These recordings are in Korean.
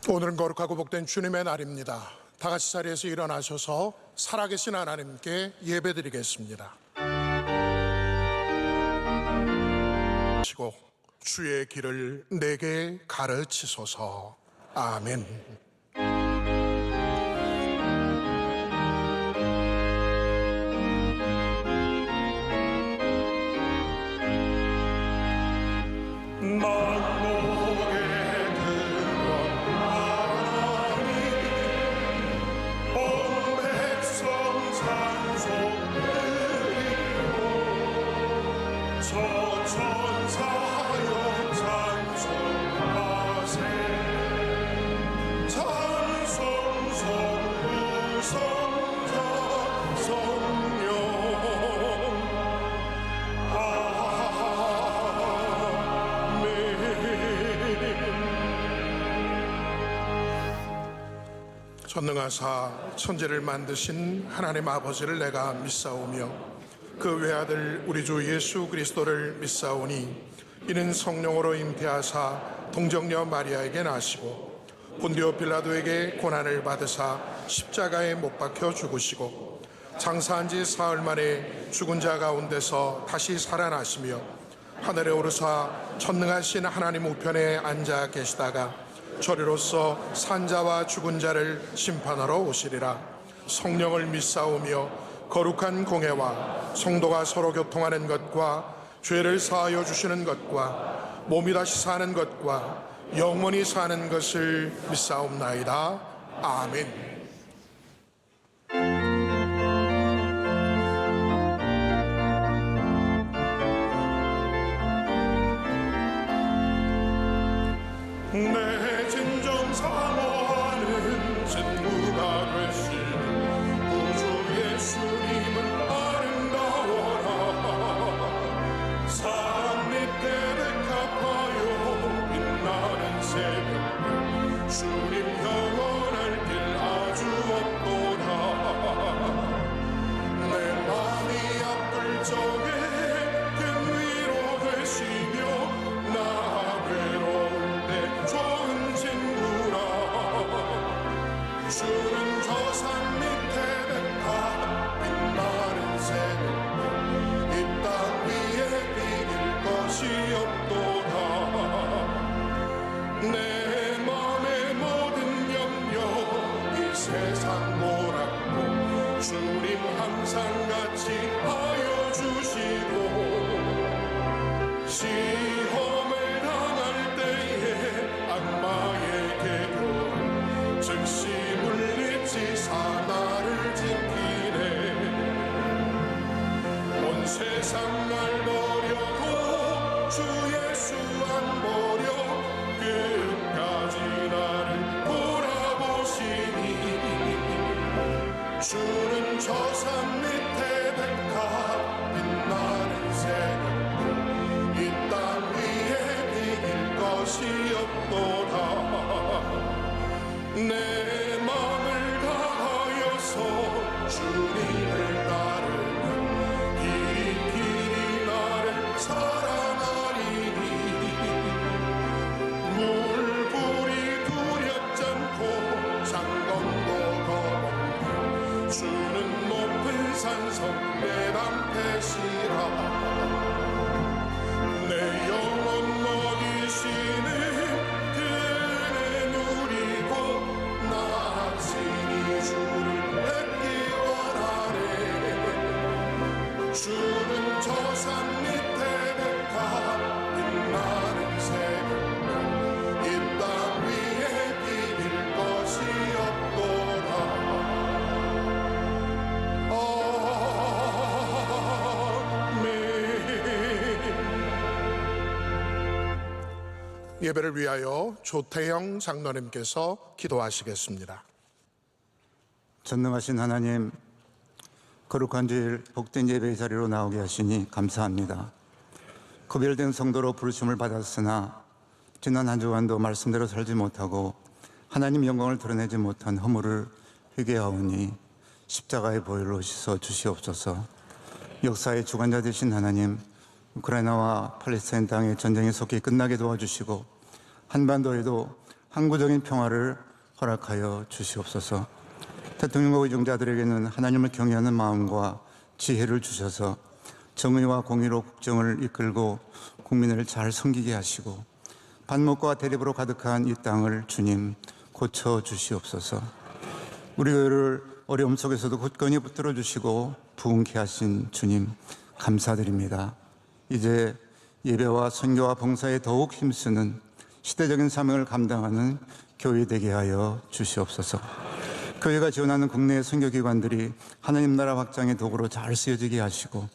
오늘은 거룩하고 복된 주님의 날입니다. 다 같이 자리에서 일어나셔서 살아계신 하나님께 예배드리겠습니다. 주의 길을 내게 가르치소서. 아멘. 전능하사 천지를 만드신 하나님 아버지를 내가 믿사오며 그 외아들 우리 주 예수 그리스도를 믿사오니 이는 성령으로 잉태하사 동정녀 마리아에게 나시고 본디오 빌라도에게 고난을 받으사 십자가에 못 박혀 죽으시고 장사한 지 사흘 만에 죽은 자 가운데서 다시 살아나시며 하늘에 오르사 전능하신 하나님 우편에 앉아 계시다가 저리로서 산자와 죽은 자를 심판하러 오시리라. 성령을 믿사오며 거룩한 공회와 성도가 서로 교통하는 것과 죄를 사하여 주시는 것과 몸이 다시 사는 것과 영원히 사는 것을 믿사옵나이다. 아멘. 내 진정 사모하는 진무가 되신 구주 예수님은 아름다워라. 산 밑에 백합하여 빛나는 새벽 주님 영원할 길 아주 없도다. 내 맘이 아플 적에 등 위로 되시며 나 괴로울 때 좋은 친구라. 주는 저 산 밑에 백합 빛나는 새벽 이 땅 위에 비길 것이 없도다. 내 맘의 모든 염려 이 세상 몰았고 주님 항상 같이 하여 주시고 시험을 당할 때에 악마의 계교를 즉시 물리치 사나를 지키네. 온 세상 날 버려도 주 예수 안 버려 끝까지 나를 돌아보시니 주는 저 산 밑에 백합 빛나는 새벽 이 땅 위에 비길 것이 없도다. 내 맘을 다하여서 주님을 따르면 이 길이 나를 사랑하리니 물불이 두렵지 않고 장검도 거먹고 주는 높은 산성 내 방패시라. 내 영혼 먹이시는 그네 누리고 나 친히 주를 뵙기 원하네. 주는 저 산 밑에 백합 빛나는 새벽 이 땅 위에 비길 것이 없도다. 예배를 위하여 조태영 장로님께서 기도하시겠습니다. 전능하신 하나님, 거룩한 주일 복된 예배의 자리로 나오게 하시니 감사합니다. 구별된 성도로 부르심을 받았으나 지난 한 주간도 말씀대로 살지 못하고 하나님 영광을 드러내지 못한 허물을 회개하오니 십자가의 보혈로 씻어 주시옵소서. 역사의 주관자 되신 하나님, 우크라이나와 팔레스타인 땅의 전쟁이 속히 끝나게 도와주시고 한반도에도 항구적인 평화를 허락하여 주시옵소서. 대통령과 의정자들에게는 하나님을 경외하는 마음과 지혜를 주셔서 정의와 공의로 국정을 이끌고 국민을 잘 섬기게 하시고 반목과 대립으로 가득한 이 땅을 주님 고쳐 주시옵소서. 우리 교회를 어려움 속에서도 굳건히 붙들어 주시고 부흥케 하신 주님 감사드립니다. 이제 예배와 선교와 봉사에 더욱 힘쓰는 시대적인 사명을 감당하는 교회 되게 하여 주시옵소서. 교회가 지원하는 국내 선교기관들이 하나님 나라 확장의 도구로 잘 쓰여지게 하시고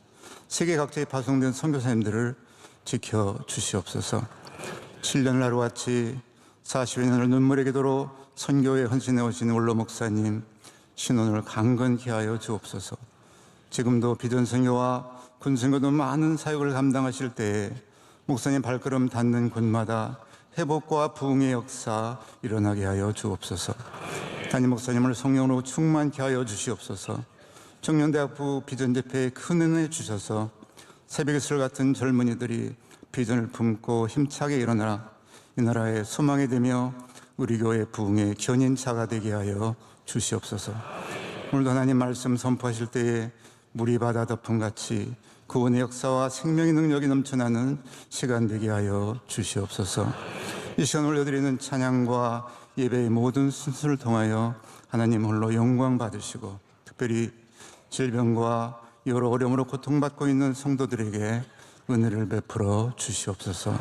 세계 각지에 파송된 선교사님들을 지켜 주시옵소서. 7년을 하루같이 40여 년을 눈물의 기도로 선교에 헌신해 오신 원로 목사님 신원을 강건케 하여 주옵소서. 지금도 비전선교와 군선교도 많은 사역을 감당하실 때에 목사님 발걸음 닿는 곳마다 회복과 부흥의 역사 일어나게 하여 주옵소서. 담임 목사님을 성령으로 충만케 하여 주시옵소서. 청년대학부 비전집회에 큰 은혜 주셔서 새벽의 술 같은 젊은이들이 비전을 품고 힘차게 일어나 이 나라의 소망이 되며 우리 교회 부흥의 견인차가 되게 하여 주시옵소서. 오늘도 하나님 말씀 선포하실 때에 물이 바다 덮음같이 구원의 역사와 생명의 능력이 넘쳐나는 시간 되게 하여 주시옵소서. 이 시간 올려드리는 찬양과 예배의 모든 순서를 통하여 하나님 홀로 영광 받으시고 특별히 질병과 여러 어려움으로 고통받고 있는 성도들에게 은혜를 베풀어 주시옵소서.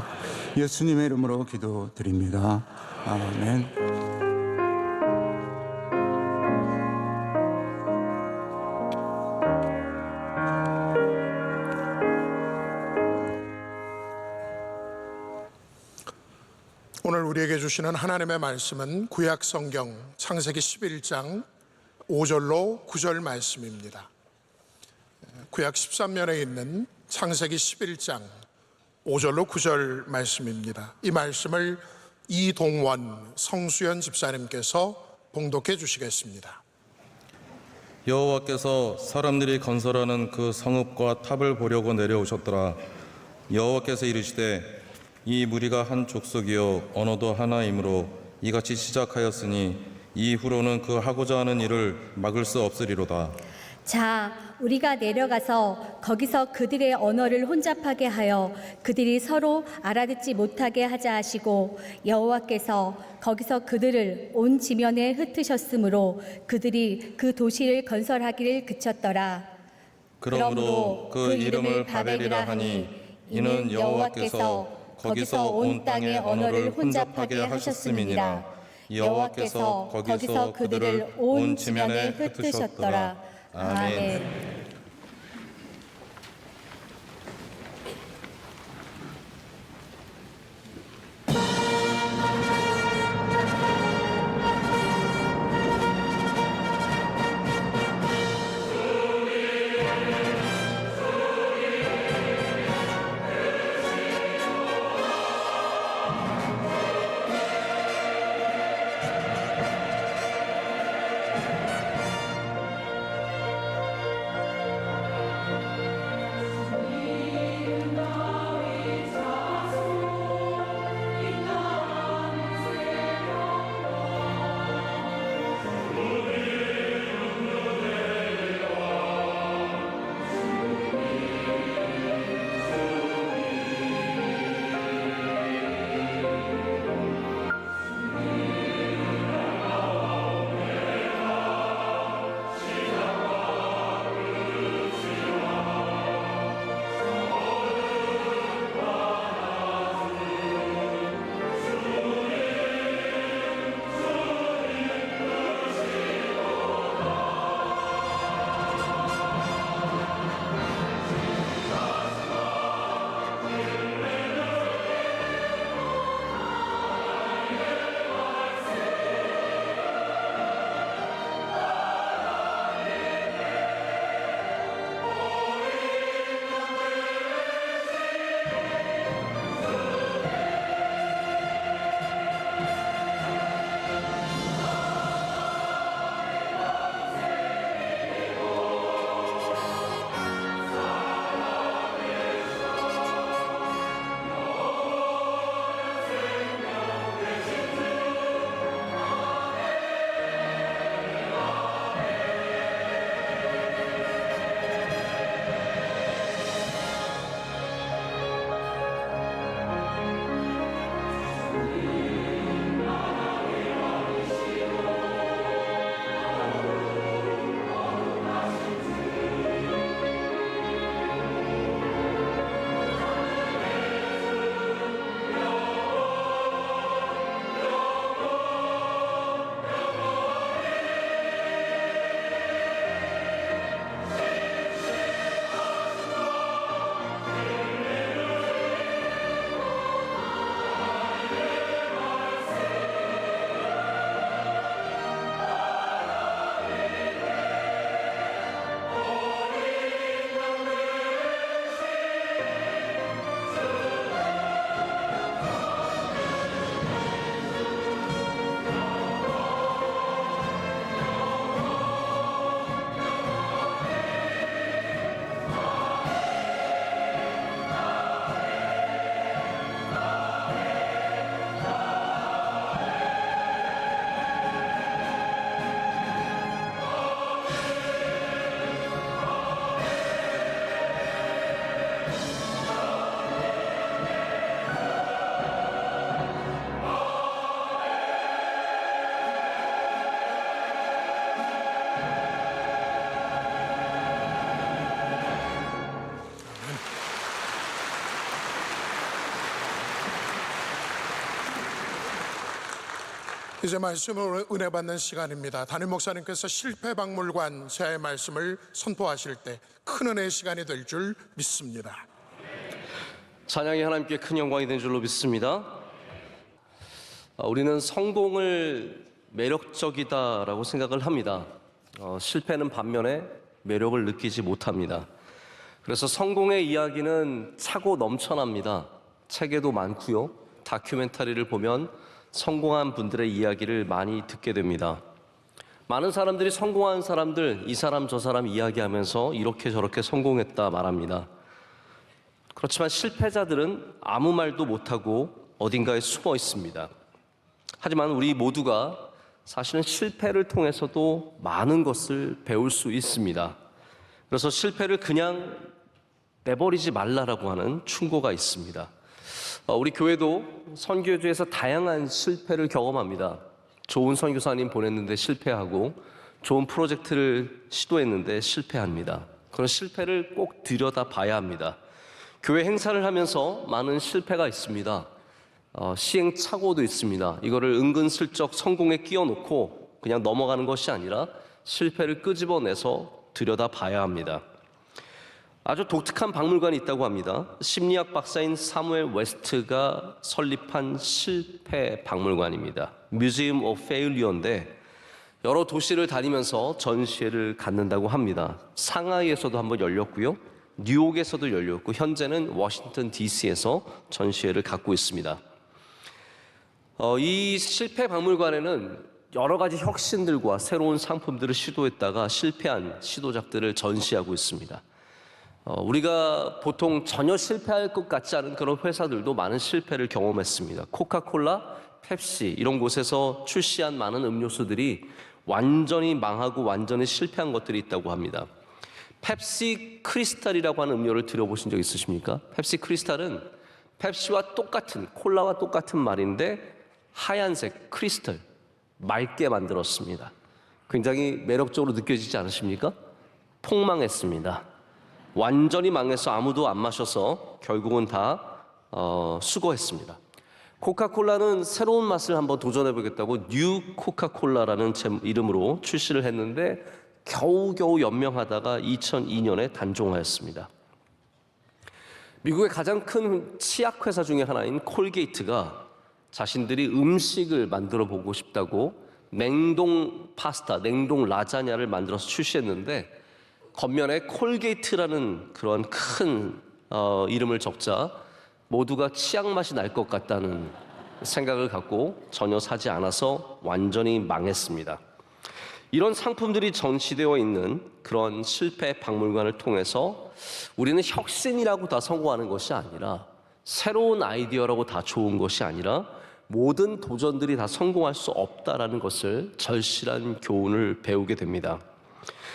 예수님의 이름으로 기도드립니다. 아멘. 오늘 우리에게 주시는 하나님의 말씀은 구약 성경 창세기 11장 5절로 9절 말씀입니다. 구약 13년에 있는 창세기 11장 5절로 9절 말씀입니다. 이 말씀을 이동원 성수연 집사님께서 봉독해 주시겠습니다. 여호와께서 사람들이 건설하는 그 성읍과 탑을 보려고 내려오셨더라. 여호와께서 이르시되 이 무리가 한 족속이요 언어도 하나이므로 이같이 시작하였으니 이후로는 그 하고자 하는 일을 막을 수 없으리로다. 자, 우리가 내려가서 거기서 그들의 언어를 혼잡하게 하여 그들이 서로 알아듣지 못하게 하자 하시고 여호와께서 거기서 그들을 온 지면에 흩으셨으므로 그들이 그 도시를 건설하기를 그쳤더라. 그러므로 그 이름을 바벨이라 하니 이는 여호와께서 거기서 온 땅의 언어를 혼잡하게 하셨음이니라. 여호와께서 거기서 그들을 온 지면에 흩으셨더라. 아멘. 이제 말씀으로 은혜 받는 시간입니다. 담임 목사님께서 실패박물관 새 말씀을 선포하실 때 큰 은혜의 시간이 될 줄 믿습니다. 찬양이 하나님께 큰 영광이 된 줄로 믿습니다. 우리는 성공을 매력적이다라고 생각을 합니다. 실패는 반면에 매력을 느끼지 못합니다. 그래서 성공의 이야기는 차고 넘쳐납니다. 책에도 많고요. 다큐멘터리를 보면 성공한 분들의 이야기를 많이 듣게 됩니다. 많은 사람들이 성공한 사람들, 이 사람 저 사람 이야기하면서 이렇게 저렇게 성공했다 말합니다. 그렇지만 실패자들은 아무 말도 못하고 어딘가에 숨어 있습니다. 하지만 우리 모두가 사실은 실패를 통해서도 많은 것을 배울 수 있습니다. 그래서 실패를 그냥 내버리지 말라라고 하는 충고가 있습니다. 우리 교회도 선교주에서 다양한 실패를 경험합니다. 좋은 선교사님 보냈는데 실패하고 좋은 프로젝트를 시도했는데 실패합니다. 그런 실패를 꼭 들여다봐야 합니다. 교회 행사를 하면서 많은 실패가 있습니다. 시행착오도 있습니다. 이거를 은근슬쩍 성공에 끼워놓고 그냥 넘어가는 것이 아니라 실패를 끄집어내서 들여다봐야 합니다. 아주 독특한 박물관이 있다고 합니다. 심리학 박사인 사무엘 웨스트가 설립한 실패 박물관입니다. Museum of Failure인데 여러 도시를 다니면서 전시회를 갖는다고 합니다. 상하이에서도 한번 열렸고요. 뉴욕에서도 열렸고 현재는 워싱턴 DC에서 전시회를 갖고 있습니다. 이 실패 박물관에는 여러 가지 혁신들과 새로운 상품들을 시도했다가 실패한 시도작들을 전시하고 있습니다. 우리가 보통 전혀 실패할 것 같지 않은 그런 회사들도 많은 실패를 경험했습니다. 코카콜라, 펩시 이런 곳에서 출시한 많은 음료수들이 완전히 망하고 완전히 실패한 것들이 있다고 합니다. 펩시 크리스탈이라고 하는 음료를 들어보신 적 있으십니까? 펩시 크리스탈은 펩시와 똑같은, 콜라와 똑같은 말인데 하얀색 크리스탈, 맑게 만들었습니다. 굉장히 매력적으로 느껴지지 않으십니까? 폭망했습니다. 완전히 망해서 아무도 안 마셔서 결국은 다 수거했습니다. 코카콜라는 새로운 맛을 한번 도전해보겠다고 뉴 코카콜라라는 이름으로 출시를 했는데 겨우겨우 연명하다가 2002년에 단종하였습니다. 미국의 가장 큰 치약회사 중에 하나인 콜게이트가 자신들이 음식을 만들어 보고 싶다고 냉동 파스타, 냉동 라자냐를 만들어서 출시했는데 겉면에 콜게이트라는 그런 큰 이름을 적자 모두가 치약 맛이 날 것 같다는 생각을 갖고 전혀 사지 않아서 완전히 망했습니다. 이런 상품들이 전시되어 있는 그런 실패 박물관을 통해서 우리는 혁신이라고 다 성공하는 것이 아니라 새로운 아이디어라고 다 좋은 것이 아니라 모든 도전들이 다 성공할 수 없다라는 것을 절실한 교훈을 배우게 됩니다.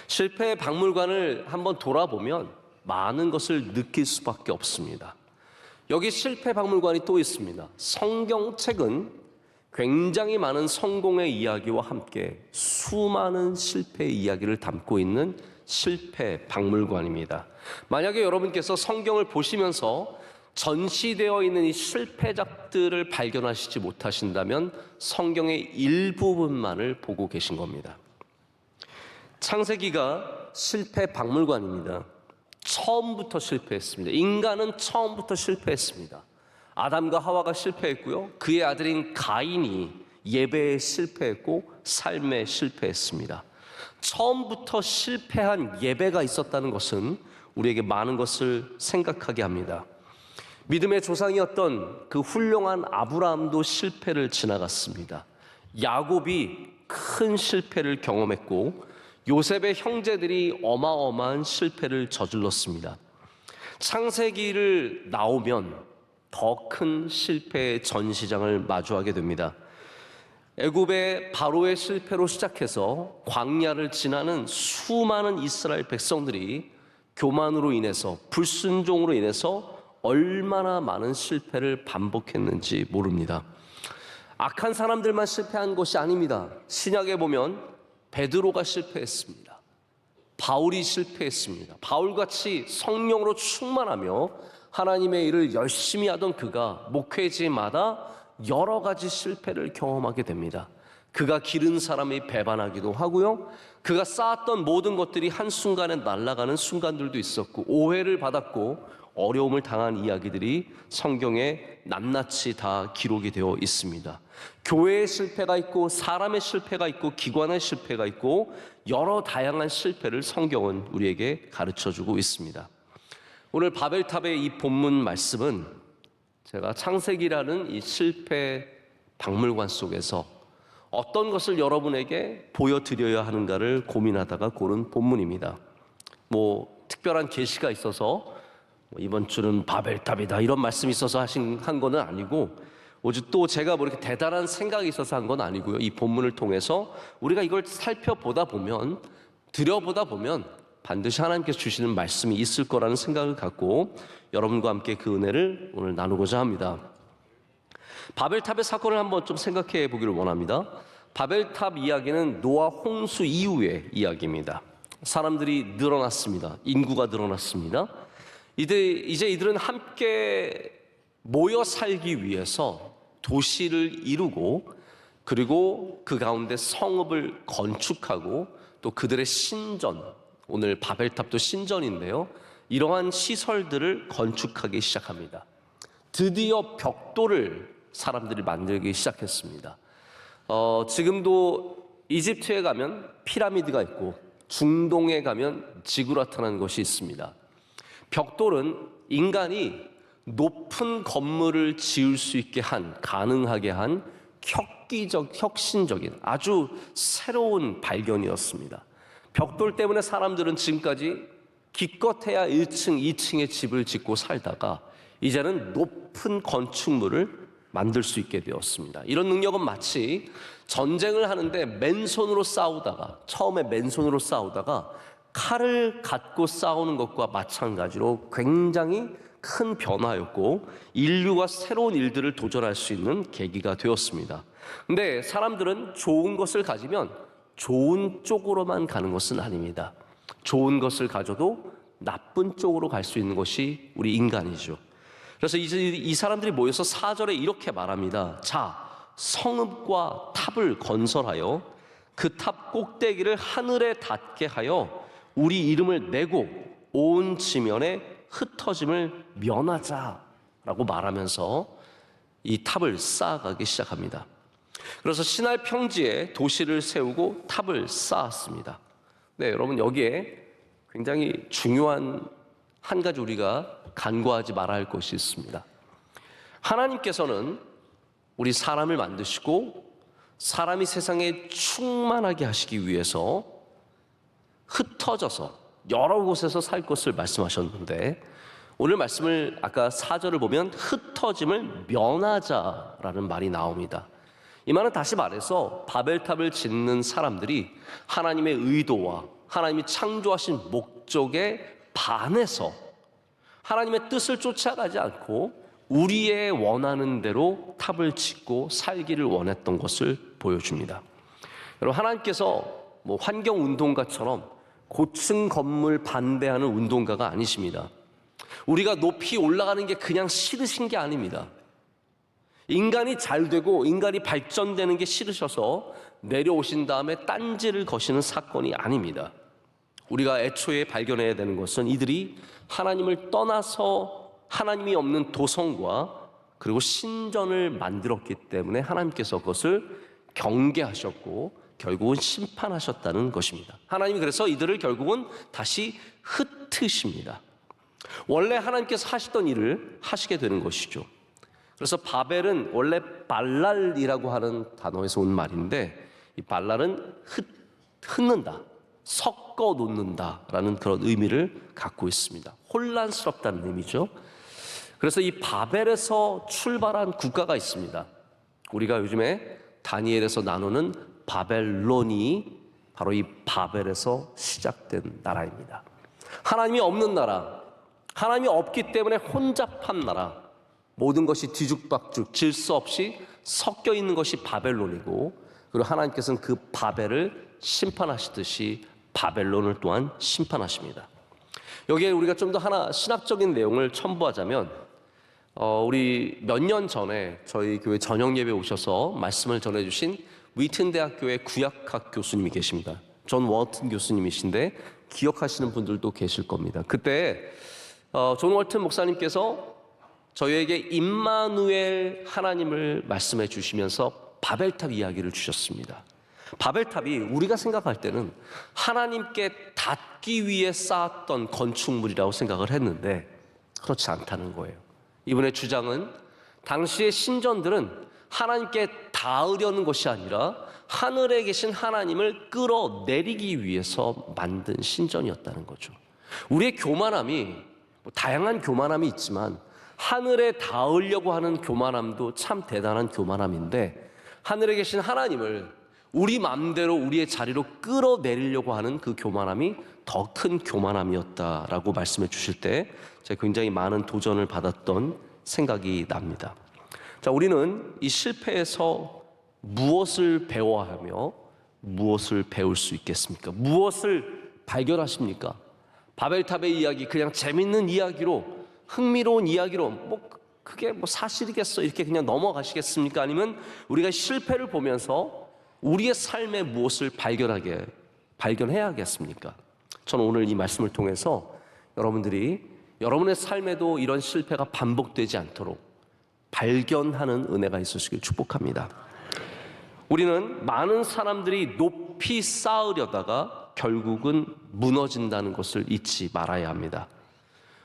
실패의 박물관을 한번 돌아보면 많은 것을 느낄 수밖에 없습니다. 여기 실패 박물관이 또 있습니다. 성경책은 굉장히 많은 성공의 이야기와 함께 수많은 실패의 이야기를 담고 있는 실패 박물관입니다. 만약에 여러분께서 성경을 보시면서 전시되어 있는 이 실패작들을 발견하시지 못하신다면 성경의 일부분만을 보고 계신 겁니다. 창세기가 실패 박물관입니다. 처음부터 실패했습니다. 인간은 처음부터 실패했습니다. 아담과 하와가 실패했고요. 그의 아들인 가인이 예배에 실패했고 삶에 실패했습니다. 처음부터 실패한 예배가 있었다는 것은 우리에게 많은 것을 생각하게 합니다. 믿음의 조상이었던 그 훌륭한 아브라함도 실패를 지나갔습니다. 야곱이 큰 실패를 경험했고 요셉의 형제들이 어마어마한 실패를 저질렀습니다. 창세기를 나오면 더 큰 실패의 전시장을 마주하게 됩니다. 애굽의 바로의 실패로 시작해서 광야를 지나는 수많은 이스라엘 백성들이 교만으로 인해서, 불순종으로 인해서 얼마나 많은 실패를 반복했는지 모릅니다. 악한 사람들만 실패한 것이 아닙니다. 신약에 보면 베드로가 실패했습니다. 바울이 실패했습니다. 바울같이 성령으로 충만하며 하나님의 일을 열심히 하던 그가 목회지마다 여러 가지 실패를 경험하게 됩니다. 그가 기른 사람이 배반하기도 하고요. 그가 쌓았던 모든 것들이 한순간에 날아가는 순간들도 있었고 오해를 받았고 어려움을 당한 이야기들이 성경에 낱낱이 다 기록이 되어 있습니다. 교회의 실패가 있고 사람의 실패가 있고 기관의 실패가 있고 여러 다양한 실패를 성경은 우리에게 가르쳐주고 있습니다. 오늘 바벨탑의 이 본문 말씀은 제가 창세기라는 이 실패 박물관 속에서 어떤 것을 여러분에게 보여드려야 하는가를 고민하다가 고른 본문입니다. 특별한 계시가 있어서 이번 주는 바벨탑이다 이런 말씀이 있어서 한 거는 아니고 오직 또 제가 이렇게 대단한 생각이 있어서 한 건 아니고요. 이 본문을 통해서 우리가 이걸 살펴보다 보면 들여보다 보면 반드시 하나님께서 주시는 말씀이 있을 거라는 생각을 갖고 여러분과 함께 그 은혜를 오늘 나누고자 합니다. 바벨탑의 사건을 한번 좀 생각해 보기를 원합니다. 바벨탑 이야기는 노아 홍수 이후의 이야기입니다. 사람들이 늘어났습니다. 인구가 늘어났습니다. 이제 이들은 함께 모여 살기 위해서 도시를 이루고 그리고 그 가운데 성읍을 건축하고 또 그들의 신전, 오늘 바벨탑도 신전인데요. 이러한 시설들을 건축하기 시작합니다. 드디어 벽돌을 사람들이 만들기 시작했습니다. 지금도 이집트에 가면 피라미드가 있고 중동에 가면 지구라트라는 것이 있습니다. 벽돌은 인간이 높은 건물을 지을 수 있게 가능하게 한 혁신적인 아주 새로운 발견이었습니다. 벽돌 때문에 사람들은 지금까지 기껏해야 1층, 2층의 집을 짓고 살다가 이제는 높은 건축물을 만들 수 있게 되었습니다. 이런 능력은 마치 전쟁을 하는데 처음에 맨손으로 싸우다가 칼을 갖고 싸우는 것과 마찬가지로 굉장히 큰 변화였고 인류가 새로운 일들을 도전할 수 있는 계기가 되었습니다. 근데 사람들은 좋은 것을 가지면 좋은 쪽으로만 가는 것은 아닙니다. 좋은 것을 가져도 나쁜 쪽으로 갈 수 있는 것이 우리 인간이죠. 그래서 이 사람들이 모여서 4절에 이렇게 말합니다. 자, 성읍과 탑을 건설하여 그 탑 꼭대기를 하늘에 닿게 하여 우리 이름을 내고 온 지면에 흩어짐을 면하자라고 말하면서 이 탑을 쌓아가기 시작합니다. 그래서 시날 평지에 도시를 세우고 탑을 쌓았습니다. 네, 여러분 여기에 굉장히 중요한 한 가지 우리가 간과하지 말아야 할 것이 있습니다. 하나님께서는 우리 사람을 만드시고 사람이 세상에 충만하게 하시기 위해서 흩어져서 여러 곳에서 살 것을 말씀하셨는데 오늘 말씀을 아까 4절을 보면 흩어짐을 면하자라는 말이 나옵니다. 이 말은 다시 말해서 바벨탑을 짓는 사람들이 하나님의 의도와 하나님이 창조하신 목적에 반해서 하나님의 뜻을 쫓아가지 않고 우리의 원하는 대로 탑을 짓고 살기를 원했던 것을 보여줍니다. 여러분, 하나님께서 뭐 환경운동가처럼 고층 건물 반대하는 운동가가 아니십니다. 우리가 높이 올라가는 게 그냥 싫으신 게 아닙니다. 인간이 잘 되고 인간이 발전되는 게 싫으셔서 내려오신 다음에 딴지를 거시는 사건이 아닙니다. 우리가 애초에 발견해야 되는 것은 이들이 하나님을 떠나서 하나님이 없는 도성과 그리고 신전을 만들었기 때문에 하나님께서 그것을 경계하셨고 결국은 심판하셨다는 것입니다. 하나님이 그래서 이들을 결국은 다시 흩으십니다. 원래 하나님께서 하시던 일을 하시게 되는 것이죠. 그래서 바벨은 원래 발랄이라고 하는 단어에서 온 말인데, 이 발랄은 흩는다, 섞어 놓는다라는 그런 의미를 갖고 있습니다. 혼란스럽다는 의미죠. 그래서 이 바벨에서 출발한 국가가 있습니다. 우리가 요즘에 다니엘에서 나누는 바벨론이 바로 이 바벨에서 시작된 나라입니다. 하나님이 없는 나라, 하나님이 없기 때문에 혼잡한 나라, 모든 것이 뒤죽박죽 질서 없이 섞여 있는 것이 바벨론이고, 그리고 하나님께서는 그 바벨을 심판하시듯이 바벨론을 또한 심판하십니다. 여기에 우리가 좀 더 하나 신학적인 내용을 첨부하자면, 우리 몇 년 전에 저희 교회 저녁 예배 오셔서 말씀을 전해주신 위튼 대학교의 구약학 교수님이 계십니다. 존 월튼 교수님이신데 기억하시는 분들도 계실 겁니다. 그때 존 월튼 목사님께서 저희에게 임마누엘 하나님을 말씀해 주시면서 바벨탑 이야기를 주셨습니다. 바벨탑이 우리가 생각할 때는 하나님께 닿기 위해 쌓았던 건축물이라고 생각을 했는데 그렇지 않다는 거예요. 이분의 주장은 당시의 신전들은 하나님께 닿으려는 것이 아니라 하늘에 계신 하나님을 끌어내리기 위해서 만든 신전이었다는 거죠. 우리의 교만함이 다양한 교만함이 있지만 하늘에 닿으려고 하는 교만함도 참 대단한 교만함인데, 하늘에 계신 하나님을 우리 마음대로 우리의 자리로 끌어내리려고 하는 그 교만함이 더 큰 교만함이었다라고 말씀해 주실 때 제가 굉장히 많은 도전을 받았던 생각이 납니다. 자, 우리는 이 실패에서 무엇을 배워야 하며 무엇을 배울 수 있겠습니까? 무엇을 발견하십니까? 바벨탑의 이야기, 그냥 재밌는 이야기로, 흥미로운 이야기로 그게 사실이겠어 이렇게 그냥 넘어가시겠습니까? 아니면 우리가 실패를 보면서 우리의 삶에 무엇을 발견해야겠습니까? 저는 오늘 이 말씀을 통해서 여러분들이 여러분의 삶에도 이런 실패가 반복되지 않도록 발견하는 은혜가 있으시길 축복합니다. 우리는 많은 사람들이 높이 쌓으려다가 결국은 무너진다는 것을 잊지 말아야 합니다.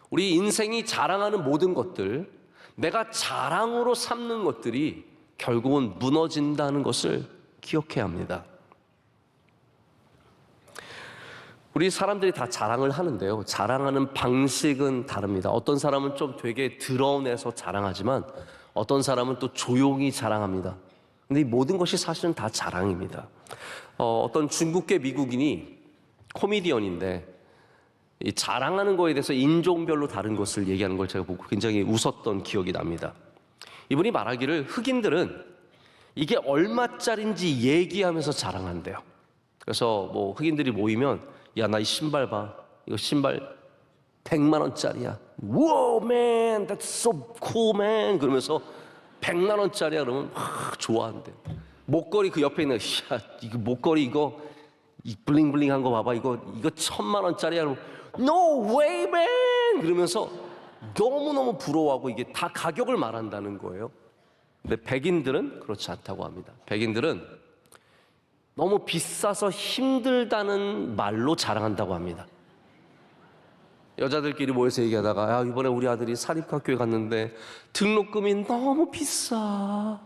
우리 인생이 자랑하는 모든 것들, 내가 자랑으로 삼는 것들이 결국은 무너진다는 것을 기억해야 합니다. 우리 사람들이 다 자랑을 하는데요, 자랑하는 방식은 다릅니다. 어떤 사람은 좀 되게 드러내서 자랑하지만 어떤 사람은 또 조용히 자랑합니다. 근데 이 모든 것이 사실은 다 자랑입니다. 어떤 중국계 미국인이 코미디언인데 이 자랑하는 거에 대해서 인종별로 다른 것을 얘기하는 걸 제가 보고 굉장히 웃었던 기억이 납니다. 이분이 말하기를 흑인들은 이게 얼마짜린지 얘기하면서 자랑한대요. 그래서 뭐 흑인들이 모이면 야, 나 이 신발 봐. 이거 신발 100만 원짜리야. Wow, man, that's so cool, man. 그러면서 100만 원짜리야 그러면 좋아한대. 목걸이 그 옆에 있는 야, 이거 목걸이 이거 이 블링블링한 거 봐봐. 이거 1000만 원짜리야. 그러면 No way, man. 그러면서 너무너무 부러워하고 이게 다 가격을 말한다는 거예요. 근데 백인들은 그렇지 않다고 합니다. 백인들은 너무 비싸서 힘들다는 말로 자랑한다고 합니다. 여자들끼리 모여서 얘기하다가 야, 이번에 우리 아들이 사립학교에 갔는데 등록금이 너무 비싸.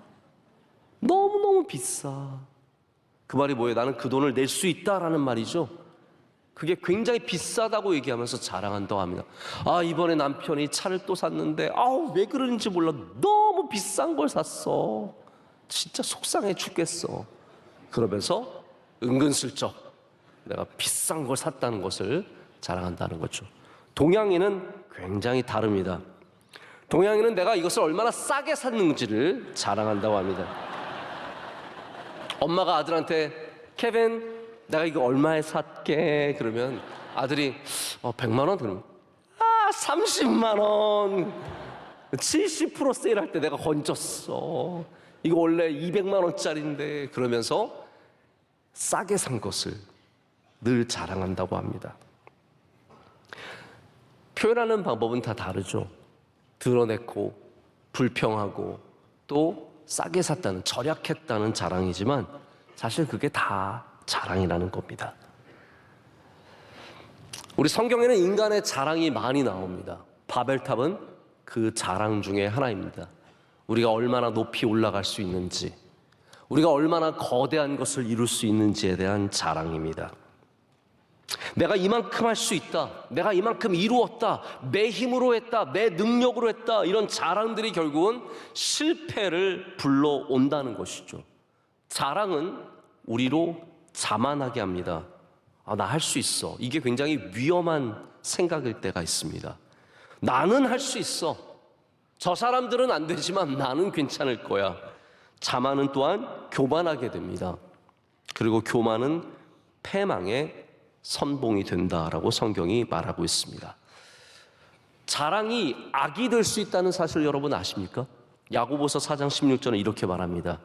너무너무 비싸. 그 말이 뭐예요? 나는 그 돈을 낼 수 있다라는 말이죠. 그게 굉장히 비싸다고 얘기하면서 자랑한다고 합니다. 아, 이번에 남편이 차를 또 샀는데 왜 그러는지 몰라. 너무 비싼 걸 샀어. 진짜 속상해 죽겠어. 그러면서 은근슬쩍 내가 비싼 걸 샀다는 것을 자랑한다는 거죠. 동양인은 굉장히 다릅니다. 동양인은 내가 이것을 얼마나 싸게 샀는지를 자랑한다고 합니다. 엄마가 아들한테 케빈 내가 이거 얼마에 샀게? 그러면 아들이 100만 원? 그러면 30만 원 70% 세일할 때 내가 건졌어. 이거 원래 200만 원짜리인데. 그러면서 싸게 산 것을 늘 자랑한다고 합니다. 표현하는 방법은 다 다르죠. 드러냈고 불평하고 또 싸게 샀다는, 절약했다는 자랑이지만 사실 그게 다 자랑이라는 겁니다. 우리 성경에는 인간의 자랑이 많이 나옵니다. 바벨탑은 그 자랑 중에 하나입니다. 우리가 얼마나 높이 올라갈 수 있는지, 우리가 얼마나 거대한 것을 이룰 수 있는지에 대한 자랑입니다. 내가 이만큼 할 수 있다, 내가 이만큼 이루었다, 내 힘으로 했다, 내 능력으로 했다, 이런 자랑들이 결국은 실패를 불러온다는 것이죠. 자랑은 우리로 자만하게 합니다. 나 할 수 있어. 이게 굉장히 위험한 생각일 때가 있습니다. 나는 할 수 있어. 저 사람들은 안 되지만 나는 괜찮을 거야. 자만은 또한 교만하게 됩니다. 그리고 교만은 패망의 선봉이 된다라고 성경이 말하고 있습니다. 자랑이 악이 될 수 있다는 사실 여러분 아십니까? 야고보서 4장 16절은 이렇게 말합니다.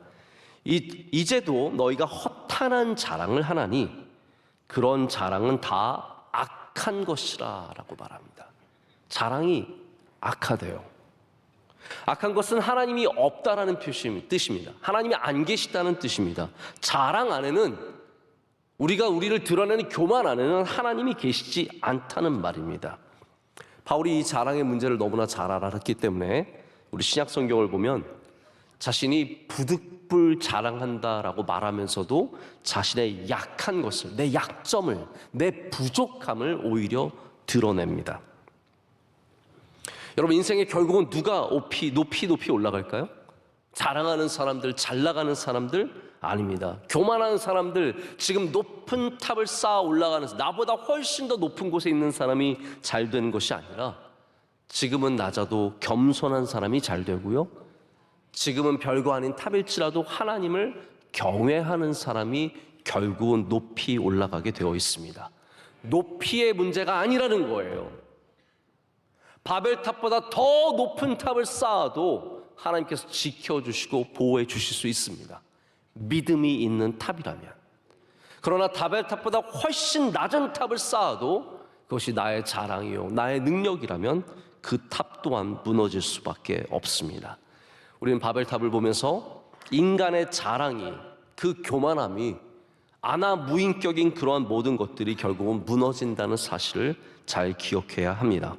이제도 너희가 허탄한 자랑을 하나니 그런 자랑은 다 악한 것이라 라고 말합니다. 자랑이 악하대요. 악한 것은 하나님이 없다라는 뜻입니다. 하나님이 안 계시다는 뜻입니다. 자랑 안에는, 우리를 드러내는 교만 안에는 하나님이 계시지 않다는 말입니다. 바울이 이 자랑의 문제를 너무나 잘 알았기 때문에 우리 신약 성경을 보면 자신이 부득불 자랑한다라고 말하면서도 자신의 약한 것을, 내 약점을, 내 부족함을 오히려 드러냅니다. 여러분, 인생에 결국은 누가 높이 올라갈까요? 자랑하는 사람들, 잘 나가는 사람들? 아닙니다. 교만하는 사람들, 지금 높은 탑을 쌓아 올라가는, 나보다 훨씬 더 높은 곳에 있는 사람이 잘 되는 것이 아니라 지금은 낮아도 겸손한 사람이 잘 되고요, 지금은 별거 아닌 탑일지라도 하나님을 경외하는 사람이 결국은 높이 올라가게 되어 있습니다. 높이의 문제가 아니라는 거예요. 바벨탑보다 더 높은 탑을 쌓아도 하나님께서 지켜주시고 보호해 주실 수 있습니다. 믿음이 있는 탑이라면. 그러나 바벨탑보다 훨씬 낮은 탑을 쌓아도 그것이 나의 자랑이요, 나의 능력이라면 그 탑 또한 무너질 수밖에 없습니다. 우리는 바벨탑을 보면서 인간의 자랑이, 그 교만함이, 무인격인 그러한 모든 것들이 결국은 무너진다는 사실을 잘 기억해야 합니다.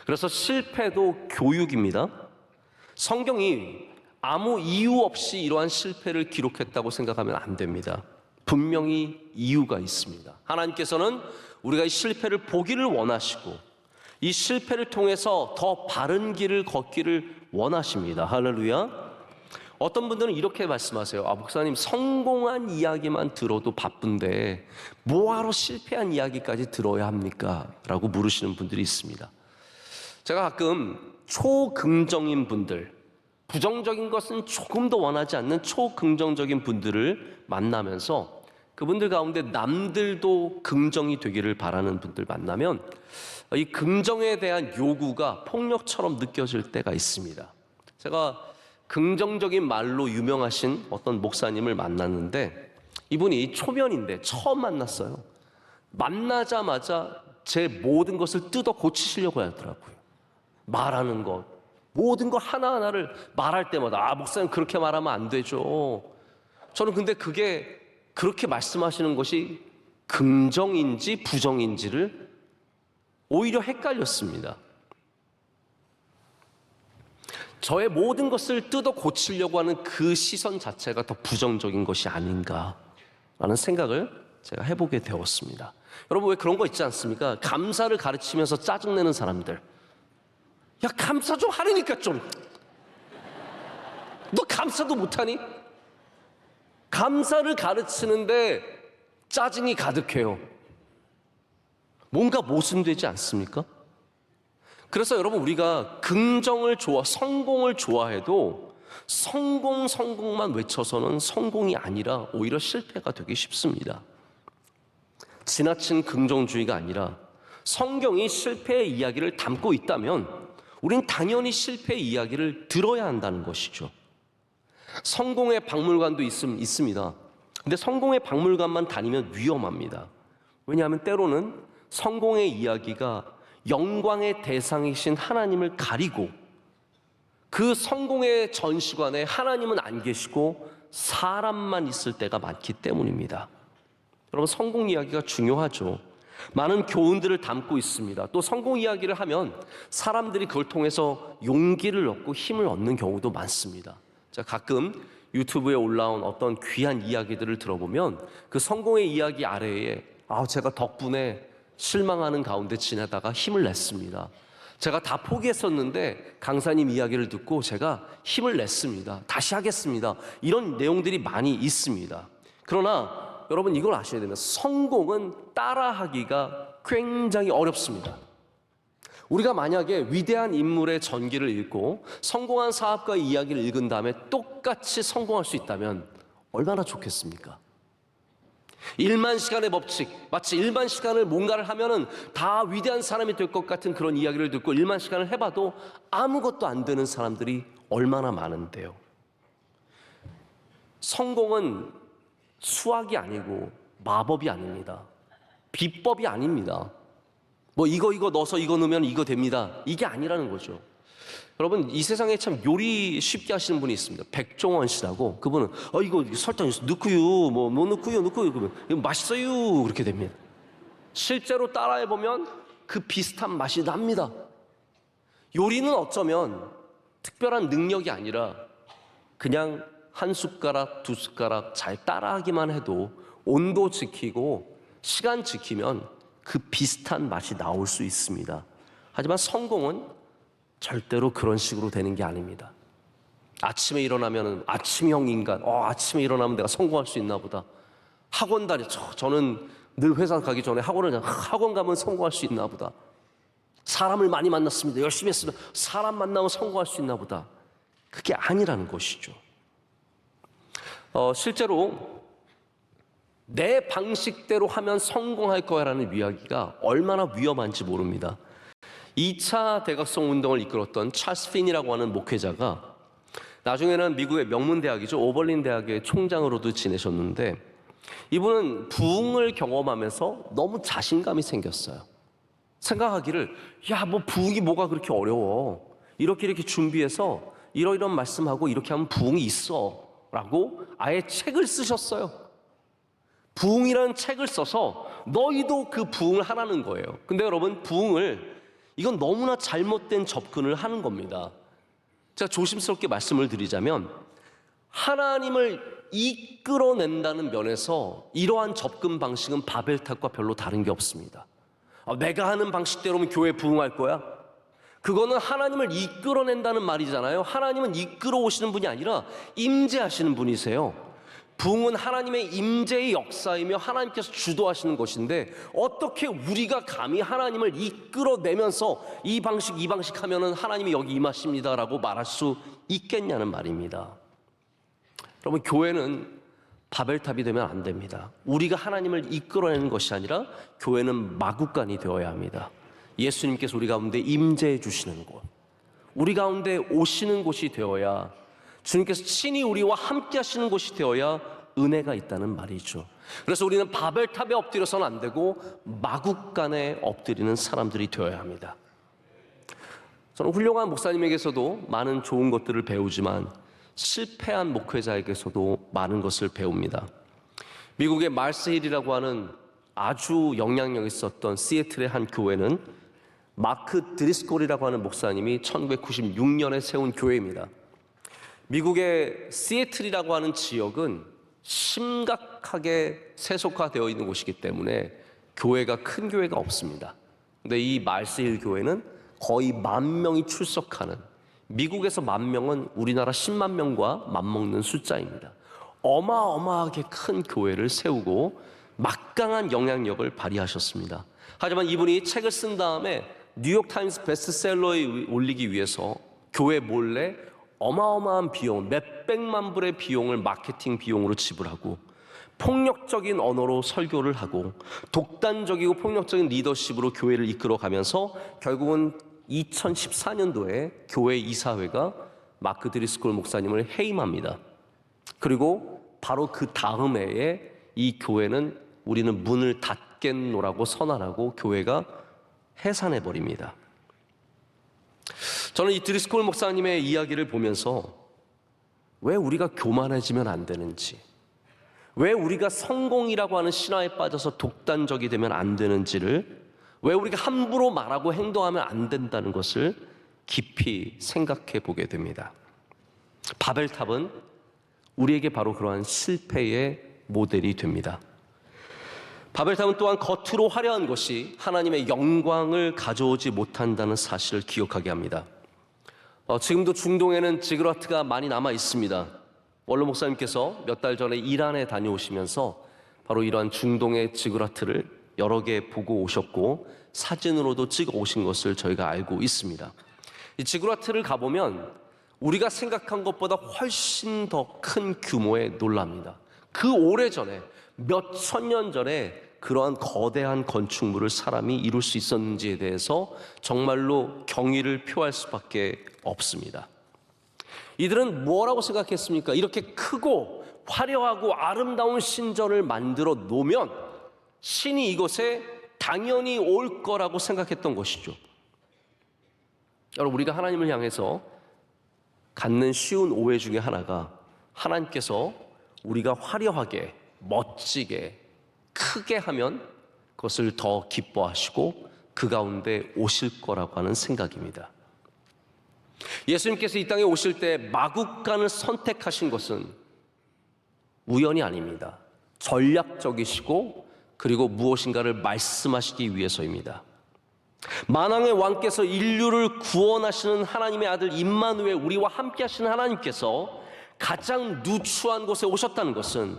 그래서 실패도 교육입니다. 성경이 아무 이유 없이 이러한 실패를 기록했다고 생각하면 안 됩니다. 분명히 이유가 있습니다. 하나님께서는 우리가 이 실패를 보기를 원하시고 이 실패를 통해서 더 바른 길을 걷기를 원하십니다. 할렐루야. 어떤 분들은 이렇게 말씀하세요. 목사님, 성공한 이야기만 들어도 바쁜데 뭐하러 실패한 이야기까지 들어야 합니까? 라고 물으시는 분들이 있습니다. 제가 가끔 초긍정인 분들, 부정적인 것은 조금도 원하지 않는 초긍정적인 분들을 만나면서 그분들 가운데 남들도 긍정이 되기를 바라는 분들 만나면 이 긍정에 대한 요구가 폭력처럼 느껴질 때가 있습니다. 제가 긍정적인 말로 유명하신 어떤 목사님을 만났는데 이분이 초면인데 처음 만났어요. 만나자마자 제 모든 것을 뜯어 고치시려고 하더라고요. 말하는 것, 모든 것 하나하나를 말할 때마다 목사님 그렇게 말하면 안 되죠. 저는 근데 그게 그렇게 말씀하시는 것이 긍정인지 부정인지를 오히려 헷갈렸습니다. 저의 모든 것을 뜯어 고치려고 하는 그 시선 자체가 더 부정적인 것이 아닌가라는 생각을 제가 해보게 되었습니다. 여러분, 왜 그런 거 있지 않습니까? 감사를 가르치면서 짜증내는 사람들. 야, 감사 좀 하라니까 좀. 너 감사도 못하니? 감사를 가르치는데 짜증이 가득해요. 뭔가 모순되지 않습니까? 그래서 여러분, 우리가 성공을 좋아해도 성공만 외쳐서는 성공이 아니라 오히려 실패가 되기 쉽습니다. 지나친 긍정주의가 아니라 성경이 실패의 이야기를 담고 있다면 우린 당연히 실패의 이야기를 들어야 한다는 것이죠. 성공의 박물관도 있습니다. 근데 성공의 박물관만 다니면 위험합니다. 왜냐하면 때로는 성공의 이야기가 영광의 대상이신 하나님을 가리고 그 성공의 전시관에 하나님은 안 계시고 사람만 있을 때가 많기 때문입니다. 여러분, 성공 이야기가 중요하죠. 많은 교훈들을 담고 있습니다. 또 성공 이야기를 하면 사람들이 그걸 통해서 용기를 얻고 힘을 얻는 경우도 많습니다. 자, 가끔 유튜브에 올라온 어떤 귀한 이야기들을 들어보면 그 성공의 이야기 아래에 제가 덕분에 실망하는 가운데 지내다가 힘을 냈습니다. 제가 다 포기했었는데 강사님 이야기를 듣고 제가 힘을 냈습니다. 다시 하겠습니다. 이런 내용들이 많이 있습니다. 그러나 여러분, 이걸 아셔야 됩니다. 성공은 따라하기가 굉장히 어렵습니다. 우리가 만약에 위대한 인물의 전기를 읽고 성공한 사업가의 이야기를 읽은 다음에 똑같이 성공할 수 있다면 얼마나 좋겠습니까? 1만 시간의 법칙, 마치 1만 시간을 뭔가를 하면은 다 위대한 사람이 될 것 같은 그런 이야기를 듣고 1만 시간을 해봐도 아무것도 안 되는 사람들이 얼마나 많은데요. 성공은 수학이 아니고 마법이 아닙니다. 비법이 아닙니다. 뭐 이거 넣어서 이거 넣으면 이거 됩니다. 이게 아니라는 거죠. 여러분, 이 세상에 참 요리 쉽게 하시는 분이 있습니다. 백종원 씨라고. 그분은 이거 설탕 넣고요, 뭐 넣고요, 그러면 이거 맛있어요, 그렇게 됩니다. 실제로 따라해 보면 그 비슷한 맛이 납니다. 요리는 어쩌면 특별한 능력이 아니라 그냥 한 숟가락, 두 숟가락 잘 따라하기만 해도 온도 지키고 시간 지키면 그 비슷한 맛이 나올 수 있습니다. 하지만 성공은 절대로 그런 식으로 되는 게 아닙니다. 아침에 일어나면 아침형 인간, 아침에 일어나면 내가 성공할 수 있나 보다. 학원 저는 늘 회사 가기 전에 학원 가면 성공할 수 있나 보다. 사람을 많이 만났습니다. 열심히 했으면 사람 만나면 성공할 수 있나 보다. 그게 아니라는 것이죠. 실제로 내 방식대로 하면 성공할 거야라는 이야기가 얼마나 위험한지 모릅니다. 2차 대각성 운동을 이끌었던 찰스 핀이라고 하는 목회자가 나중에는 미국의 명문대학이죠, 오벌린 대학의 총장으로도 지내셨는데, 이분은 부흥을 경험하면서 너무 자신감이 생겼어요. 생각하기를 뭐 부흥이 뭐가 그렇게 어려워, 이렇게 준비해서 이런 말씀하고 이렇게 하면 부흥이 있어 라고 아예 책을 쓰셨어요. 부흥이라는 책을 써서 너희도 그 부흥을 하라는 거예요. 근데 여러분, 이건 너무나 잘못된 접근을 하는 겁니다. 제가 조심스럽게 말씀을 드리자면 하나님을 이끌어낸다는 면에서 이러한 접근 방식은 바벨탑과 별로 다른 게 없습니다. 내가 하는 방식대로면 교회 부흥할 거야? 그거는 하나님을 이끌어낸다는 말이잖아요. 하나님은 이끌어 오시는 분이 아니라 임재하시는 분이세요. 부흥은 하나님의 임재의 역사이며 하나님께서 주도하시는 것인데, 어떻게 우리가 감히 하나님을 이끌어내면서 이 방식 하면은 하나님이 여기 임하십니다라고 말할 수 있겠냐는 말입니다. 여러분, 교회는 바벨탑이 되면 안 됩니다. 우리가 하나님을 이끌어내는 것이 아니라 교회는 마구간이 되어야 합니다. 예수님께서 우리 가운데 임재해 주시는 곳, 우리 가운데 오시는 곳이 되어야, 주님께서 친히 우리와 함께 하시는 곳이 되어야 은혜가 있다는 말이죠. 그래서 우리는 바벨탑에 엎드려서는 안 되고 마구간에 엎드리는 사람들이 되어야 합니다. 저는 훌륭한 목사님에게서도 많은 좋은 것들을 배우지만 실패한 목회자에게서도 많은 것을 배웁니다. 미국의 말스힐이라고 하는 아주 영향력 있었던 시애틀의 한 교회는 마크 드리스콜이라고 하는 목사님이 1996년에 세운 교회입니다. 미국의 시애틀이라고 하는 지역은 심각하게 세속화되어 있는 곳이기 때문에 교회가 큰 교회가 없습니다. 근데 이 말스힐 교회는 거의 10,000명이 출석하는, 미국에서 10,000명은 우리나라 10만 명과 맞먹는 숫자입니다. 어마어마하게 큰 교회를 세우고 막강한 영향력을 발휘하셨습니다. 하지만 이분이 책을 쓴 다음에 뉴욕타임스 베스트셀러에 올리기 위해서 교회 몰래 어마어마한 비용, 몇백만 불의 비용을 마케팅 비용으로 지불하고 폭력적인 언어로 설교를 하고 독단적이고 폭력적인 리더십으로 교회를 이끌어가면서 결국은 2014년도에 교회 이사회가 마크 드리스콜 목사님을 해임합니다. 그리고 바로 그 다음 해에 이 교회는 우리는 문을 닫겠노라고 선언하고 교회가 해산해버립니다. 저는 이 드리스콜 목사님의 이야기를 보면서 왜 우리가 교만해지면 안 되는지, 왜 우리가 성공이라고 하는 신화에 빠져서 독단적이 되면 안 되는지를, 왜 우리가 함부로 말하고 행동하면 안 된다는 것을 깊이 생각해 보게 됩니다. 바벨탑은 우리에게 바로 그러한 실패의 모델이 됩니다. 바벨탑은 또한 겉으로 화려한 것이 하나님의 영광을 가져오지 못한다는 사실을 기억하게 합니다. 지금도 중동에는 지그라트가 많이 남아 있습니다. 원로 목사님께서 몇 달 전에 이란에 다녀오시면서 바로 이러한 중동의 지그라트를 여러 개 보고 오셨고 사진으로도 찍어 오신 것을 저희가 알고 있습니다. 이 지그라트를 가보면 우리가 생각한 것보다 훨씬 더 큰 규모에 놀랍니다. 그 오래전에 몇 천 년 전에 그러한 거대한 건축물을 사람이 이룰 수 있었는지에 대해서 정말로 경의를 표할 수밖에 없습니다. 이들은 뭐라고 생각했습니까? 이렇게 크고 화려하고 아름다운 신전을 만들어 놓으면 신이 이곳에 당연히 올 거라고 생각했던 것이죠. 여러분, 우리가 하나님을 향해서 갖는 쉬운 오해 중에 하나가 하나님께서 우리가 화려하게 멋지게 크게 하면 그것을 더 기뻐하시고 그 가운데 오실 거라고 하는 생각입니다. 예수님께서 이 땅에 오실 때 마국간을 선택하신 것은 우연이 아닙니다. 전략적이시고 그리고 무엇인가를 말씀하시기 위해서입니다. 만왕의 왕께서 인류를 구원하시는 하나님의 아들 임마누엘, 우리와 함께 하시는 하나님께서 가장 누추한 곳에 오셨다는 것은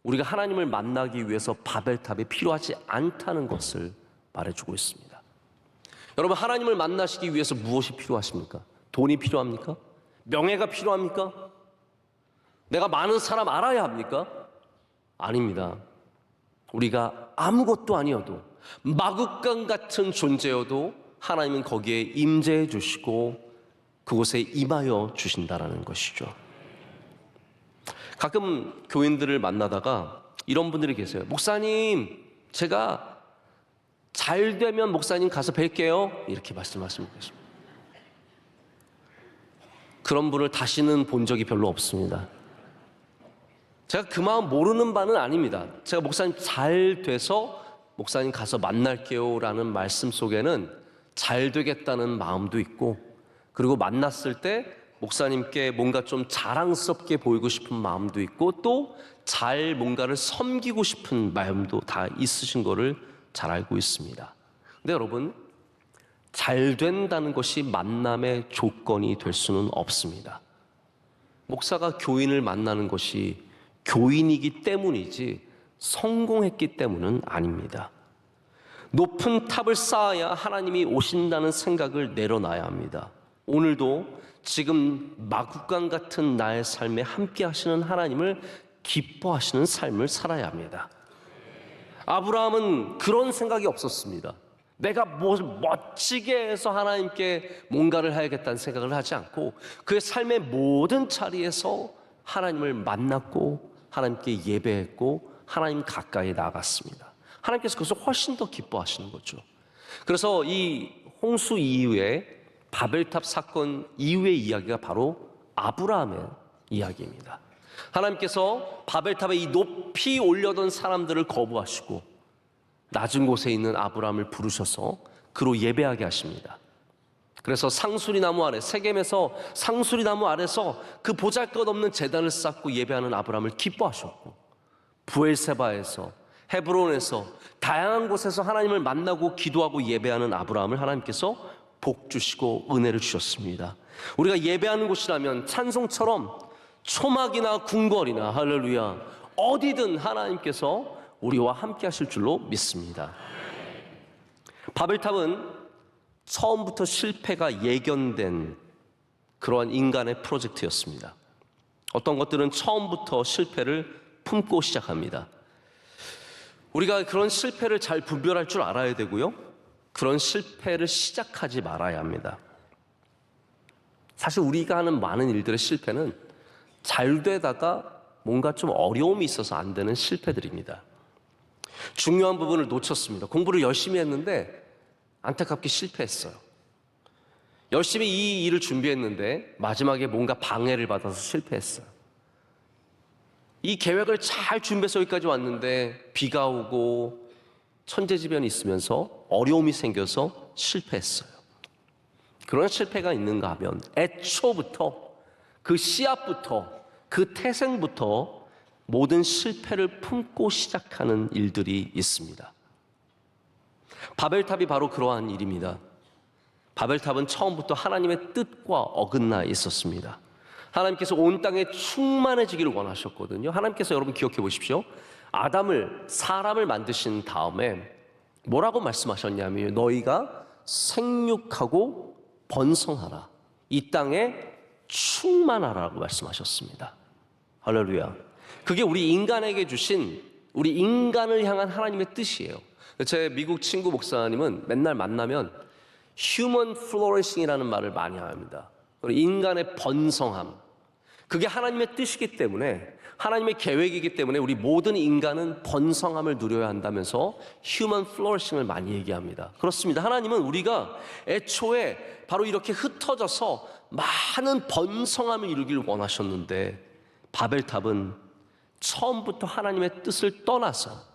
우리가 하나님을 만나기 위해서 바벨탑이 필요하지 않다는 것을 말해주고 있습니다. 여러분, 하나님을 만나시기 위해서 무엇이 필요하십니까? 돈이 필요합니까? 명예가 필요합니까? 내가 많은 사람 알아야 합니까? 아닙니다. 우리가 아무것도 아니어도 마국간 같은 존재여도 하나님은 거기에 임재해 주시고 그곳에 임하여 주신다라는 것이죠. 가끔 교인들을 만나다가 이런 분들이 계세요. 목사님, 제가 잘 되면 목사님 가서 뵐게요. 이렇게 말씀하시는 것입니다. 그런 분을 다시는 본 적이 별로 없습니다. 제가 그 마음 모르는 바는 아닙니다. 제가 목사님 잘 돼서 목사님 가서 만날게요 라는 말씀 속에는 잘 되겠다는 마음도 있고, 그리고 만났을 때 목사님께 뭔가 좀 자랑스럽게 보이고 싶은 마음도 있고, 또 잘 뭔가를 섬기고 싶은 마음도 다 있으신 거를 잘 알고 있습니다. 근데 여러분, 잘 된다는 것이 만남의 조건이 될 수는 없습니다. 목사가 교인을 만나는 것이 교인이기 때문이지 성공했기 때문은 아닙니다. 높은 탑을 쌓아야 하나님이 오신다는 생각을 내려놔야 합니다. 오늘도 지금 마국간 같은 나의 삶에 함께 하시는 하나님을 기뻐하시는 삶을 살아야 합니다. 아브라함은 그런 생각이 없었습니다. 내가 뭘 멋지게 해서 하나님께 뭔가를 해야겠다는 생각을 하지 않고 그의 삶의 모든 자리에서 하나님을 만났고 하나님께 예배했고 하나님 가까이 나아갔습니다. 하나님께서 그것을 훨씬 더 기뻐하시는 거죠. 그래서 이 홍수 이후에 바벨탑 사건 이후의 이야기가 바로 아브라함의 이야기입니다. 하나님께서 바벨탑에 이 높이 올려던 사람들을 거부하시고 낮은 곳에 있는 아브라함을 부르셔서 그로 예배하게 하십니다. 그래서 상수리나무 아래, 세겜에서 상수리나무 아래서 그 보잘것없는 제단을 쌓고 예배하는 아브라함을 기뻐하셨고, 부엘세바에서, 헤브론에서 다양한 곳에서 하나님을 만나고 기도하고 예배하는 아브라함을 하나님께서 복 주시고 은혜를 주셨습니다. 우리가 예배하는 곳이라면 찬송처럼 초막이나 궁궐이나 할렐루야 어디든 하나님께서 우리와 함께 하실 줄로 믿습니다. 바벨탑은 처음부터 실패가 예견된 그러한 인간의 프로젝트였습니다. 어떤 것들은 처음부터 실패를 품고 시작합니다. 우리가 그런 실패를 잘 분별할 줄 알아야 되고요. 그런 실패를 시작하지 말아야 합니다. 사실 우리가 하는 많은 일들의 실패는 잘 되다가 뭔가 좀 어려움이 있어서 안 되는 실패들입니다. 중요한 부분을 놓쳤습니다. 공부를 열심히 했는데 안타깝게 실패했어요. 열심히 이 일을 준비했는데 마지막에 뭔가 방해를 받아서 실패했어요. 이 계획을 잘 준비해서 여기까지 왔는데 비가 오고 천재지변이 있으면서 어려움이 생겨서 실패했어요. 그런 실패가 있는가 하면 애초부터 그 씨앗부터 그 태생부터 모든 실패를 품고 시작하는 일들이 있습니다. 바벨탑이 바로 그러한 일입니다. 바벨탑은 처음부터 하나님의 뜻과 어긋나 있었습니다. 하나님께서 온 땅에 충만해지기를 원하셨거든요. 하나님께서 여러분 기억해 보십시오. 사람을 만드신 다음에 뭐라고 말씀하셨냐면 너희가 생육하고 번성하라. 이 땅에 충만하라고 말씀하셨습니다. 할렐루야. 그게 우리 인간에게 주신 우리 인간을 향한 하나님의 뜻이에요. 제 미국 친구 목사님은 맨날 만나면 human flourishing이라는 말을 많이 합니다. 인간의 번성함. 그게 하나님의 뜻이기 때문에 하나님의 계획이기 때문에 우리 모든 인간은 번성함을 누려야 한다면서 human flourishing을 많이 얘기합니다. 그렇습니다. 하나님은 우리가 애초에 바로 이렇게 흩어져서 많은 번성함을 이루기를 원하셨는데 바벨탑은 처음부터 하나님의 뜻을 떠나서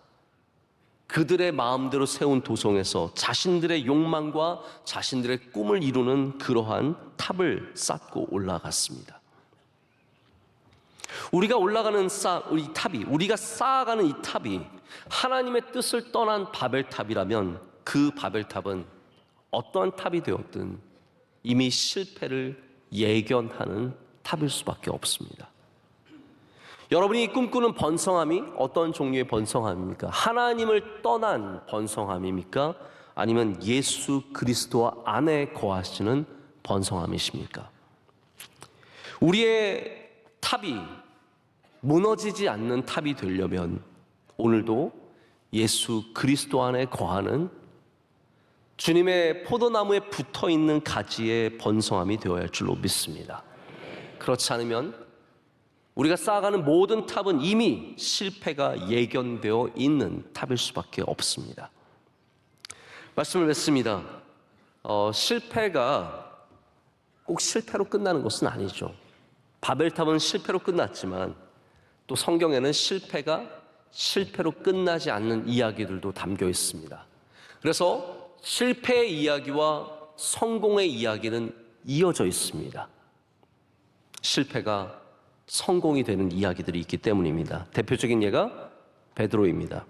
그들의 마음대로 세운 도성에서 자신들의 욕망과 자신들의 꿈을 이루는 그러한 탑을 쌓고 올라갔습니다. 우리가 쌓아가는 이 탑이 하나님의 뜻을 떠난 바벨탑이라면 그 바벨탑은 어떠한 탑이 되었든 이미 실패를 예견하는 탑일 수밖에 없습니다. 여러분이 꿈꾸는 번성함이 어떤 종류의 번성함입니까? 하나님을 떠난 번성함입니까? 아니면 예수 그리스도 안에 거하시는 번성함이십니까? 우리의 탑이 무너지지 않는 탑이 되려면 오늘도 예수 그리스도 안에 거하는 주님의 포도나무에 붙어있는 가지의 번성함이 되어야 할 줄로 믿습니다. 그렇지 않으면 우리가 쌓아가는 모든 탑은 이미 실패가 예견되어 있는 탑일 수밖에 없습니다. 말씀을 맺습니다. 실패가 꼭 실패로 끝나는 것은 아니죠. 바벨탑은 실패로 끝났지만 또 성경에는 실패가 실패로 끝나지 않는 이야기들도 담겨 있습니다. 그래서 실패의 이야기와 성공의 이야기는 이어져 있습니다. 실패가 성공이 되는 이야기들이 있기 때문입니다. 대표적인 예가 베드로입니다.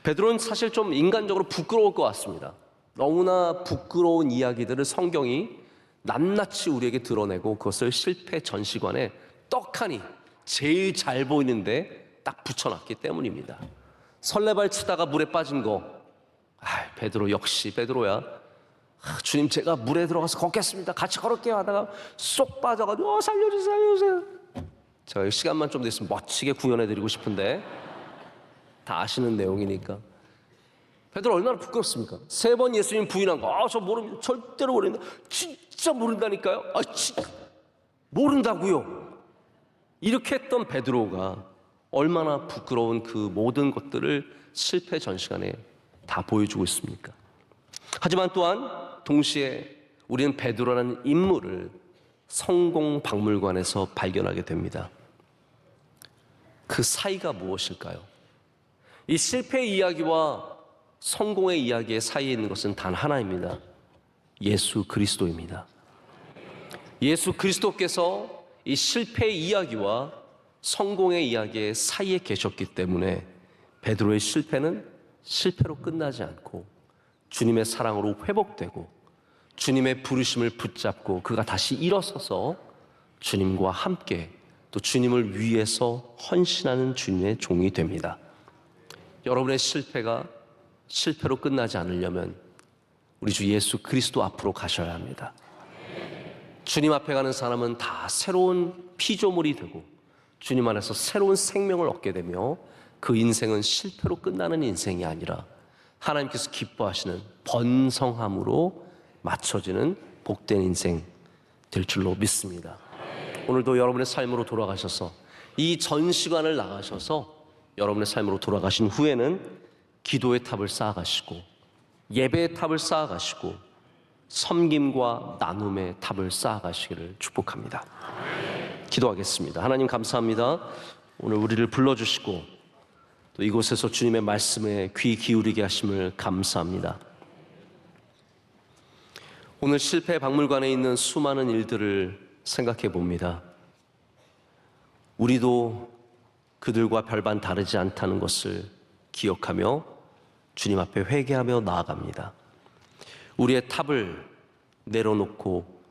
베드로는 사실 좀 인간적으로 부끄러울 것 같습니다. 너무나 부끄러운 이야기들을 성경이 낱낱이 우리에게 드러내고 그것을 실패 전시관에 떡하니 제일 잘 보이는데 딱 붙여놨기 때문입니다. 설레발 치다가 물에 빠진 거, 베드로 역시 베드로야. 주님 제가 물에 들어가서 걷겠습니다. 같이 걸을게요 하다가 쏙 빠져가지고 살려주세요. 제가 시간만 좀 됐으면 멋지게 구현해드리고 싶은데 다 아시는 내용이니까. 베드로 얼마나 부끄럽습니까? 3번 예수님 부인한 거, 저 모릅니다. 절대로 모릅니다. 진짜 모른다니까요. 진짜 모른다고요. 이렇게 했던 베드로가 얼마나 부끄러운 그 모든 것들을 실패 전시관에 다 보여주고 있습니까? 하지만 또한 동시에 우리는 베드로라는 인물을 성공 박물관에서 발견하게 됩니다. 그 사이가 무엇일까요? 이 실패의 이야기와 성공의 이야기의 사이에 있는 것은 단 하나입니다. 예수 그리스도입니다. 예수 그리스도께서 이 실패의 이야기와 성공의 이야기의 사이에 계셨기 때문에 베드로의 실패는 실패로 끝나지 않고 주님의 사랑으로 회복되고 주님의 부르심을 붙잡고 그가 다시 일어서서 주님과 함께 또 주님을 위해서 헌신하는 주님의 종이 됩니다. 여러분의 실패가 실패로 끝나지 않으려면 우리 주 예수 그리스도 앞으로 가셔야 합니다. 주님 앞에 가는 사람은 다 새로운 피조물이 되고 주님 안에서 새로운 생명을 얻게 되며 그 인생은 실패로 끝나는 인생이 아니라 하나님께서 기뻐하시는 번성함으로 맞춰지는 복된 인생 될 줄로 믿습니다. 오늘도 여러분의 삶으로 돌아가셔서 이 전시관을 나가셔서 여러분의 삶으로 돌아가신 후에는 기도의 탑을 쌓아가시고 예배의 탑을 쌓아가시고 섬김과 나눔의 탑을 쌓아가시기를 축복합니다. 기도하겠습니다. 하나님 감사합니다. 오늘 우리를 불러주시고 또 이곳에서 주님의 말씀에 귀 기울이게 하심을 감사합니다. 오늘 실패 박물관에 있는 수많은 일들을 생각해 봅니다. 우리도 그들과 별반 다르지 않다는 것을 기억하며 주님 앞에 회개하며 나아갑니다. 우리의 탑을 내려놓고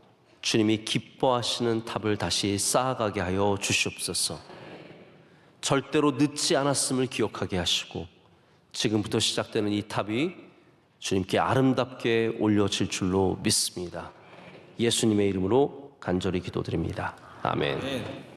주님이 기뻐하시는 탑을 다시 쌓아가게 하여 주시옵소서. 절대로 늦지 않았음을 기억하게 하시고 지금부터 시작되는 이 탑이 주님께 아름답게 올려질 줄로 믿습니다. 예수님의 이름으로 간절히 기도드립니다. 아멘.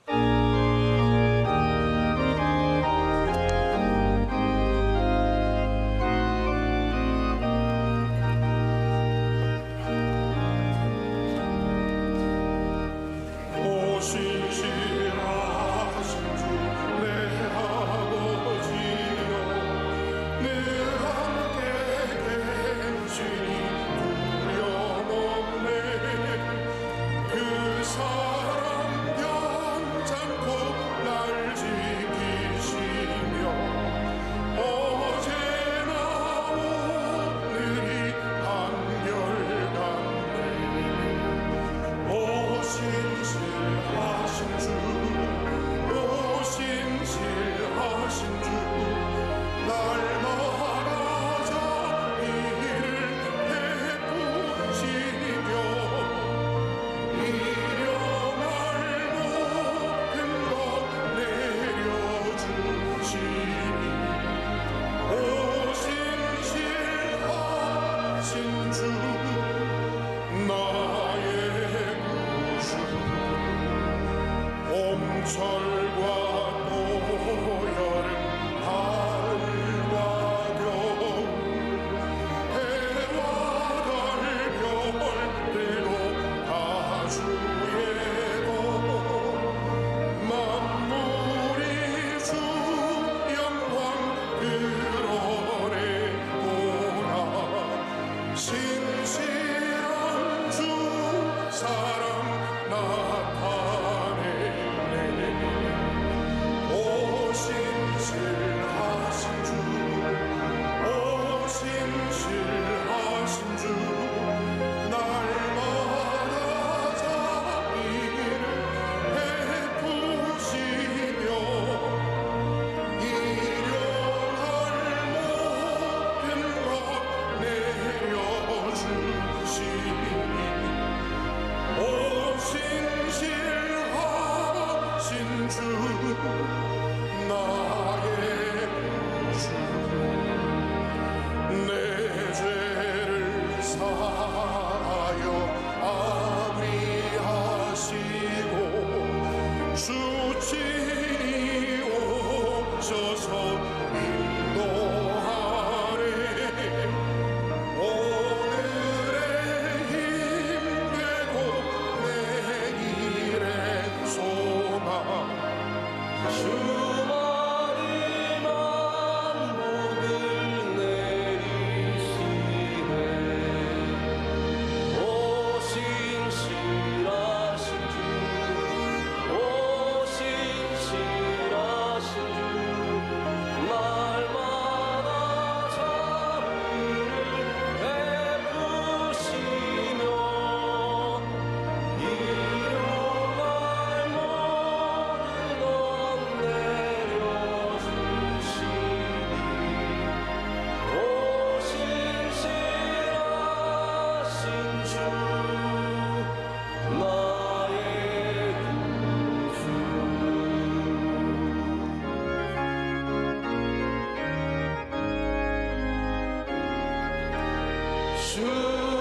주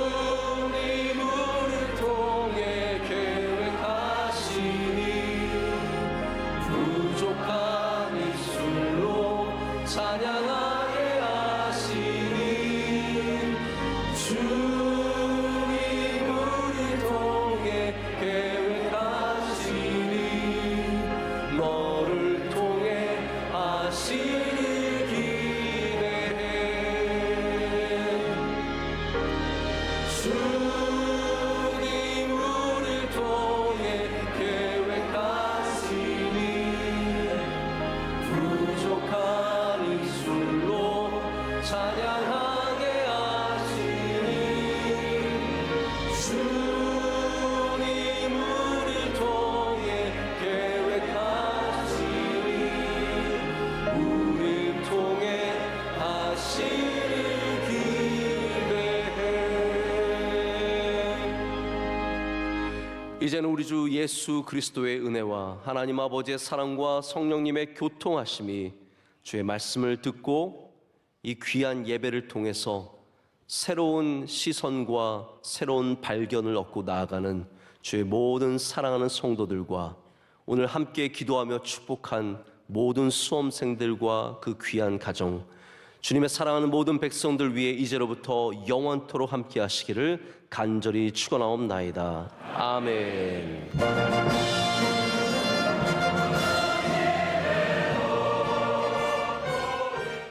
이제는 우리 주 예수 그리스도의 은혜와 하나님 아버지의 사랑과 성령님의 교통하심이 주의 말씀을 듣고 이 귀한 예배를 통해서 새로운 시선과 새로운 발견을 얻고 나아가는 주의 모든 사랑하는 성도들과 오늘 함께 기도하며 축복한 모든 수험생들과 그 귀한 가정, 주님의 사랑하는 모든 백성들 위해 이제로부터 영원토록 함께 하시기를 간절히 축원하옵나이다. 아멘.